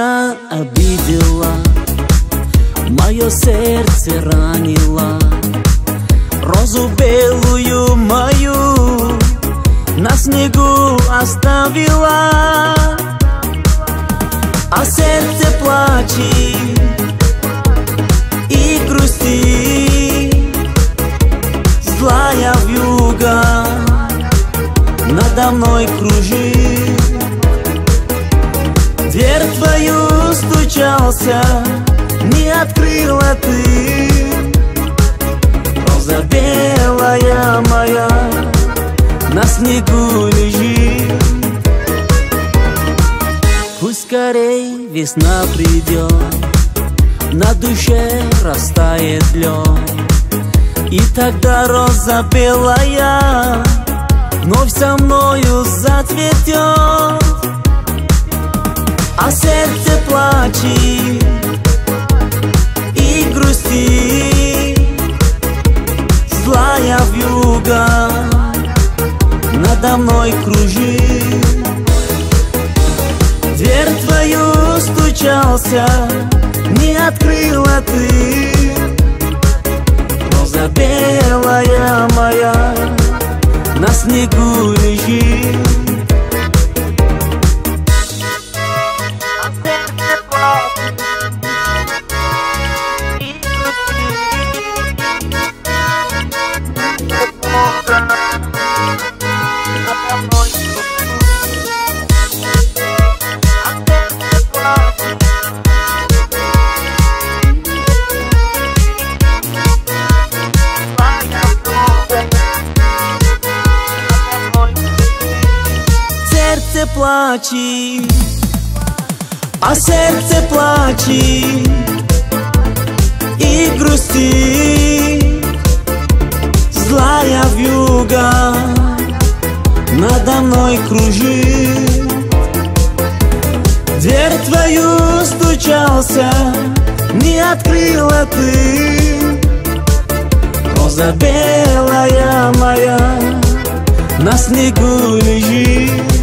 меня обидела, мое сердце ранила, розу белую мою на снегу оставила, а сердце плачет и грустит, злая вьюга надо мной кружит. Дверь твою стучался, не открыла ты, роза белая моя на снегу лежит. Пусть скорей весна придет, на душе растает лед, и тогда роза белая вновь со мною зацветет. А сердце плачет и грустит, злая вьюга надо мной кружит. Дверь твою стучался, не открыла ты, роза белая моя на снегу лежит. Сердце плачет, а сердце плачет и грустит, злая вьюга надо мной кружит. Дверь твою стучался, не открыла ты, роза белая моя на снегу лежит.